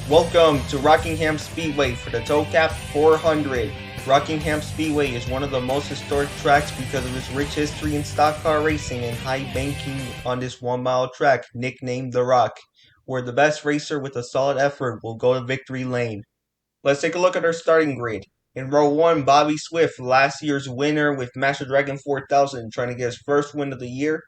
Welcome to Rockingham Speedway for the Towcap 400. Rockingham Speedway is one of the most historic tracks because of its rich history in stock car racing and high banking on this 1-mile track, nicknamed The Rock, where the best racer with a solid effort will go to victory lane. Let's take a look at our starting grid. In row 1, Bobby Swift, last year's winner with Master Dragon 4000, trying to get his first win of the year.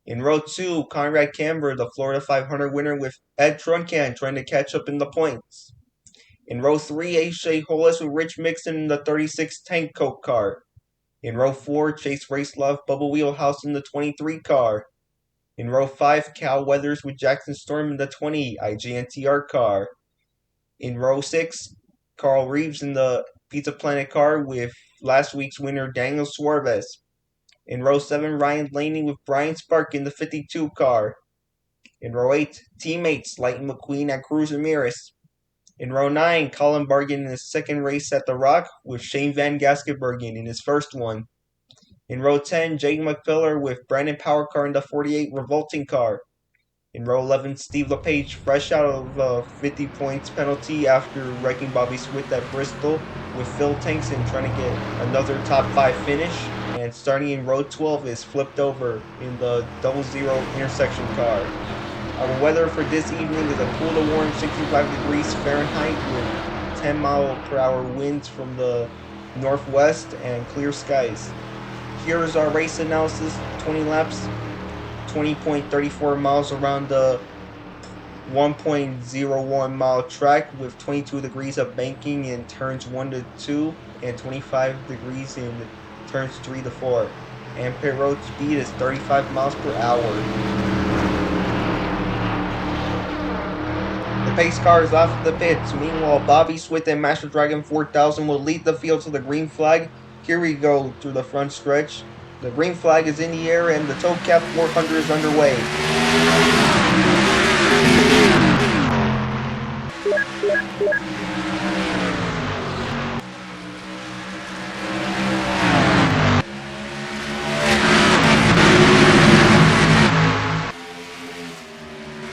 In row 2, Conrad Camber, the Florida 500 winner with Ed Truncan, trying to catch up in the points. In row 3, A.J. Hollis with Rich Mixon in the 36 Tank Coke car. In row 4, Chase Racelove, Bubba Wheelhouse in the 23 car. In row 5, Cal Weathers with Jackson Storm in the 20 IGNTR car. In row 6, Carl Reeves in the Pizza Planet car with last week's winner Daniel Suarez. In row 7, Ryan Blaney with Brian Spark in the 52 car. In row 8, teammates Lightning McQueen and Cruz Ramirez. In row 9, Colin Bargan in his second race at The Rock with Shane Van Gaskenbergen in his first one. In row 10, Jake McPiller with Brandon Powercar in the 48 Revolting car. In row 11, Steve LePage, fresh out of a 50 points penalty after wrecking Bobby Swift at Bristol, with Phil Tankson trying to get another top 5 finish. And starting in row 12 is flipped over in the 00 intersection car. Our weather for this evening is a cool to warm 65 degrees Fahrenheit with 10-mile-per-hour winds from the northwest and clear skies. Here is our race analysis: 20 laps, 20.34 miles around the 1.01 mile track with 22 degrees of banking in turns 1 to 2 and 25 degrees in turns 3 to 4. And pit road speed is 35 miles per hour. The pace car is off the pits. Meanwhile, Bobby Swift and Master Dragon 4000 will lead the field to the green flag. Here we go through the front stretch. The green flag is in the air and the Towcap 400 is underway.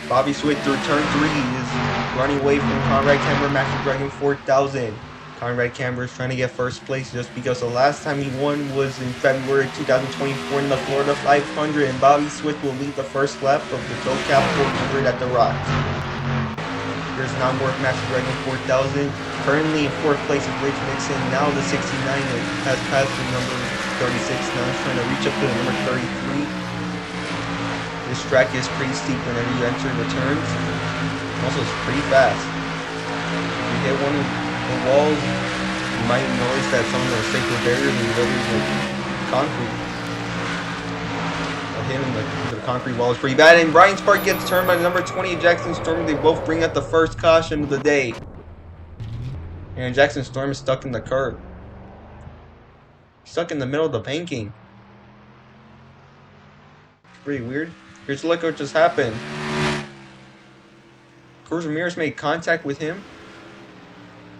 Bobby Swift through turn 3 is running away from Conrad Camber, Master Dragon 4000. Conrad Camber is trying to get first place just because the last time he won was in February 2024 in the Florida 500, and Bobby Swift will lead the first lap of the Towcap 400 at The Rock. Here's Nonworth Master Dragon 4000, currently in 4th place with Rich Mixon. Now the 69 has passed the number 36, now he's trying to reach up to the number 33. This track is pretty steep whenever you enter the turns. Also, it's pretty fast. If you hit one of the walls, you might notice that some of them are safer barriers and the others are concrete. Hitting the concrete wall is pretty bad. And Brian Spark gets turned by number 20 Jackson Storm. They both bring out the first caution of the day. And Jackson Storm is stuck in the curb. Stuck in the middle of the banking. It's pretty weird. Here's a look at what just happened. Cruz Ramirez made contact with him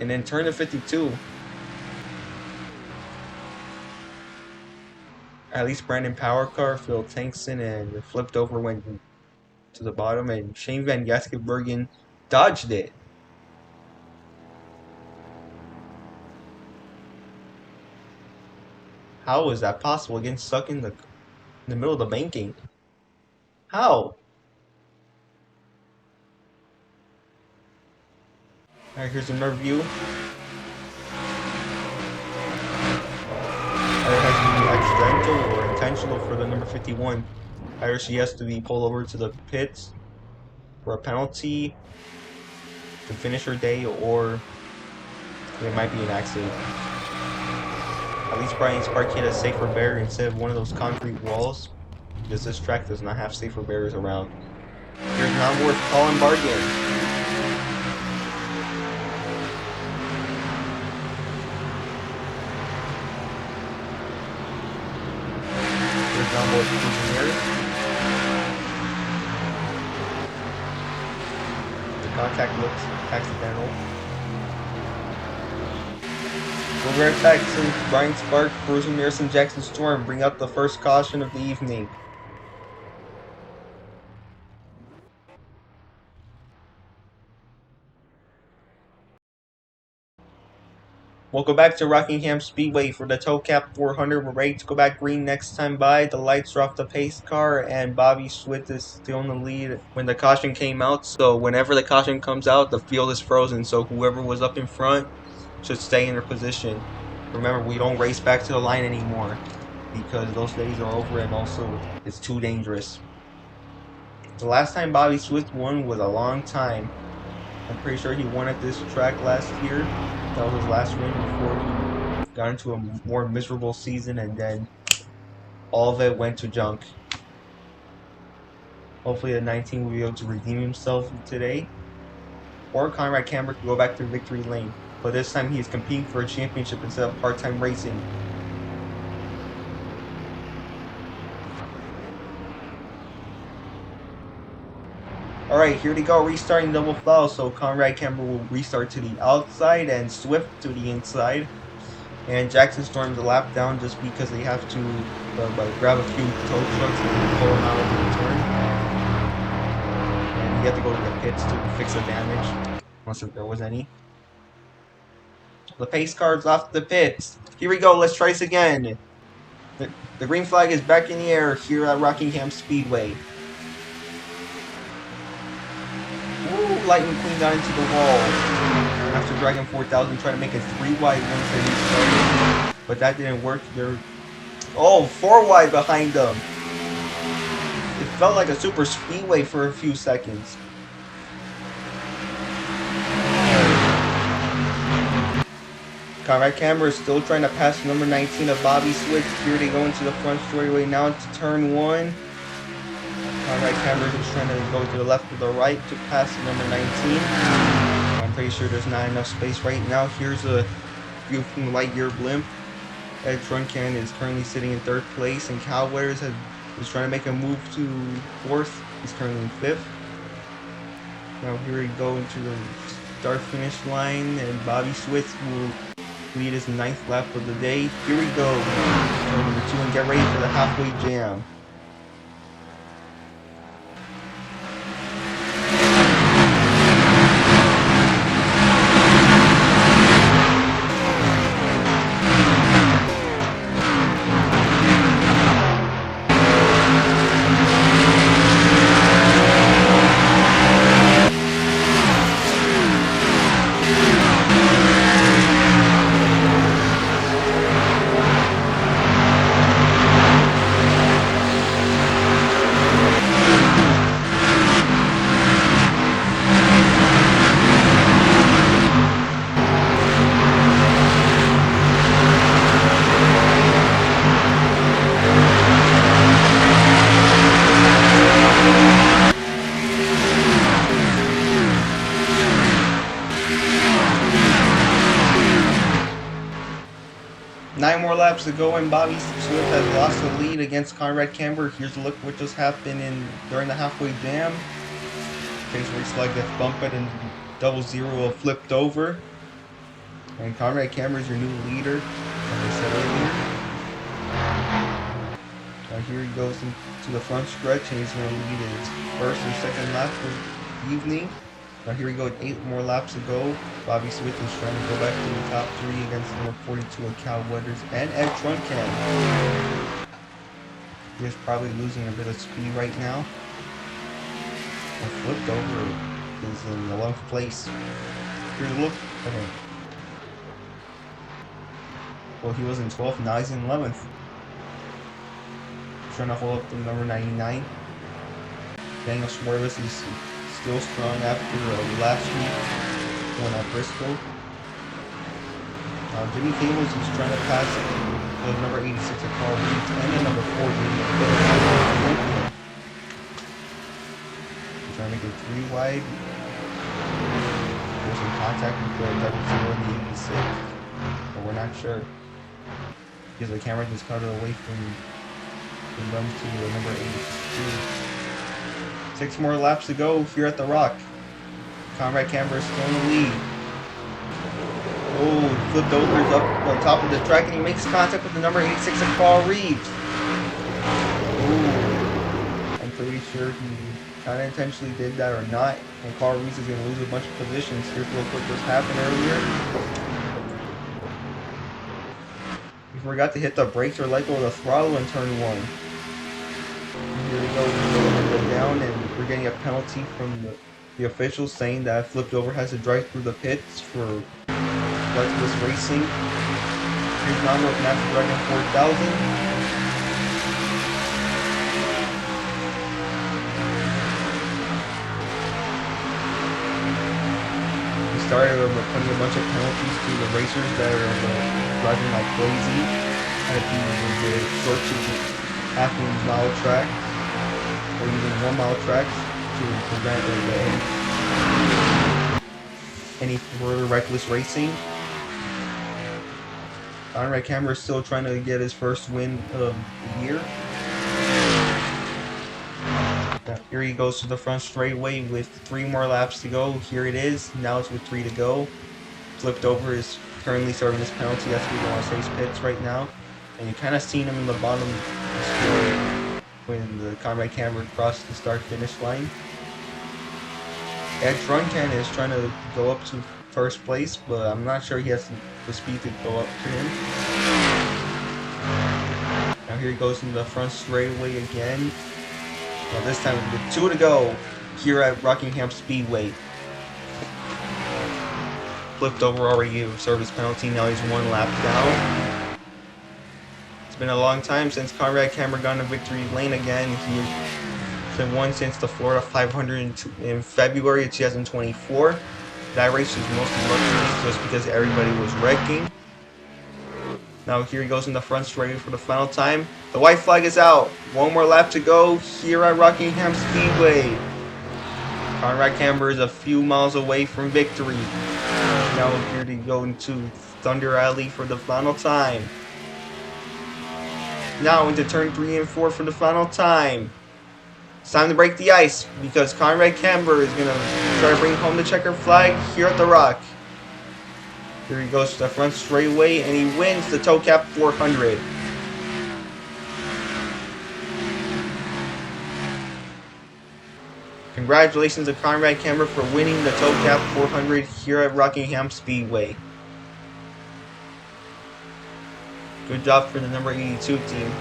and then turned to 52. At least Brandon Powercar, Phil Tankson, and flipped over, went to the bottom, and Shane Van Gaskenbergen dodged it. How is that possible? Getting stuck in the middle of the banking. How? Alright, here's another view. Either has to be accidental or intentional for the number 51. Either she has to be pulled over to the pits for a penalty to finish her day, or it might be an accident. At least Brian Spark hit a safer barrier instead of one of those concrete walls, because this track does not have safer barriers around. Here's Nonworth Colin Bargan. Here's Nonworth. The contact looks accidental. Robert Jackson, Brian Spark, Cruz Ramirez, and Jackson Storm bring out the first caution of the evening. We'll go back to Rockingham Speedway for the Toe Cap 400. We're ready to go back green next time by. The lights are off the pace car, and Bobby Swift is still in the lead when the caution came out. So whenever the caution comes out, the field is frozen. So whoever was up in front should stay in their position. Remember, we don't race back to the line anymore because those days are over, and also it's too dangerous. The last time Bobby Swift won was a long time. I'm pretty sure he won at this track last year. That was his last win before he got into a more miserable season, and then all of it went to junk. Hopefully the 19 will be able to redeem himself today. Or Conrad Camber can go back to victory lane. But this time he is competing for a championship instead of part-time racing. Alright, here we go, restarting double foul. So Conrad Camber will restart to the outside and Swift to the inside. And Jackson storms a lap down just because they have to grab a few tow trucks and pull them out of the turn. And he had to go to the pits to fix the damage, unless there was any. The pace car's off the pits. Here we go, let's try this again. The green flag is back in the air here at Rockingham Speedway. Ooh, Lightning Queen got into the wall. After Dragon 4000 trying to make it 3 wide once they restarted. But that didn't work. They're 4 wide behind them. It felt like a super speedway for a few seconds. Conrad Camber is still trying to pass number 19 of Bobby Swift. Here they go into the front straightaway now to turn 1. Conrad Camber is trying to go to the left or the right to pass number 19. I'm pretty sure there's not enough space right now. Here's a view from the Lightyear blimp. Ed Truncan is currently sitting in 3rd place, and Cal Weathers is trying to make a move to 4th. He's currently in 5th. Now here we go into the start-finish line, and Bobby Swift will lead his 9th lap of the day. Here we go. Turn number 2 and get ready for the halfway jam. Nine more laps to go, and Bobby Swift has lost the lead against Conrad Camber. Here's a look what just happened during the halfway jam. Case where it's like gets bumped and 00 flipped over. And Conrad Camber is your new leader, as I said earlier. Now here he goes into the front stretch, and he's going to lead his 1st and 2nd lap of the evening. Now here we go, 8 more laps to go. Bobby Swift is trying to go back to the top 3 against number 42 of Cal Weathers and Ed Truncan. He is probably losing a bit of speed right now. And flipped over is in 11th place. Here's a look. Okay. Well, he was in 12th, now he's in 11th. Trying to hold up the number 99. Daniel Schwartz is still strong after last week when at Bristol. Jimmy Cables is trying to pass the number 86 of Carl Reed and the number 4 He's trying to make it 3 wide. There's some contact with the double 0 and the 86, but we're not sure because the camera just cut it away from them to the number 82. 6 more laps to go here at the Rock. Conrad Camber is still in the lead. Oh, flipped over, is up on top of the track, and he makes contact with the number 86 of Paul Reeves. Oh, I'm pretty sure he kind of intentionally did that or not. And Carl Reeves is going to lose a bunch of positions. Here's real quick what happened earlier. forgot to hit the brakes or let go of the throttle in turn one. Here we go, we're going down, and we're getting a penalty from the officials saying that flipped over has to drive through the pits for reckless racing. Here's now with Master Dragon 4000. We started putting a bunch of penalties to the racers that are driving like crazy at the short to half-mile tracks or even 1 mile tracks to prevent any further reckless racing. Conrad Camber is still trying to get his first win of the year. Here he goes to the front straightaway with 3 more laps to go. Here it is. Now it's with 3 to go. Flipped over is currently serving his penalty. That's what we want to say his pits right now. And you kind of seen him in the bottom when the Conrad Camber crossed the start-finish line. Ed Truncan is trying to go up to first place, but I'm not sure he has the speed to go up to him. Now here he goes in the front straightaway again. Now this time with 2 to go here at Rockingham Speedway. Flipped over already with service penalty. Now he's 1 lap down. It's been a long time since Conrad Camber got in victory lane again. He's been won since the Florida 500 in February of 2024. That race was mostly lucky just because everybody was wrecking. Now here he goes in the front straightaway for the final time. The white flag is out. 1 more lap to go here at Rockingham Speedway. Conrad Camber is a few miles away from victory. Now here to go into Thunder Alley for the final time. Now into turn 3 and 4 for the final time. It's time to break the ice because Conrad Camber is going to try to bring home the checkered flag here at the Rock. Here he goes to the front straightaway and he wins the Toe Cap 400. Congratulations to Conrad Camber for winning the Toe Cap 400 here at Rockingham Speedway. Good job for the number 82 team.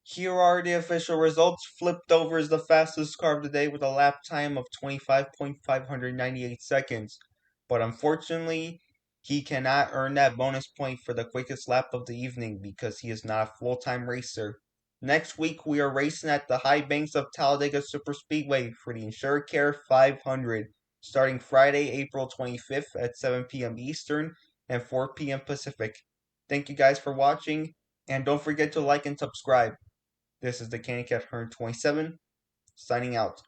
Here are the official results. Flipped over is the fastest car of the day with a lap time of 25.598 seconds. But unfortunately, he cannot earn that bonus point for the quickest lap of the evening because he is not a full-time racer. Next week, we are racing at the high banks of Talladega Superspeedway for the InsureCare 500, starting Friday, April 25th at 7 p.m. Eastern and 4 p.m. Pacific. Thank you guys for watching, and don't forget to like and subscribe. This is the Candy Cat Hearn 27, signing out.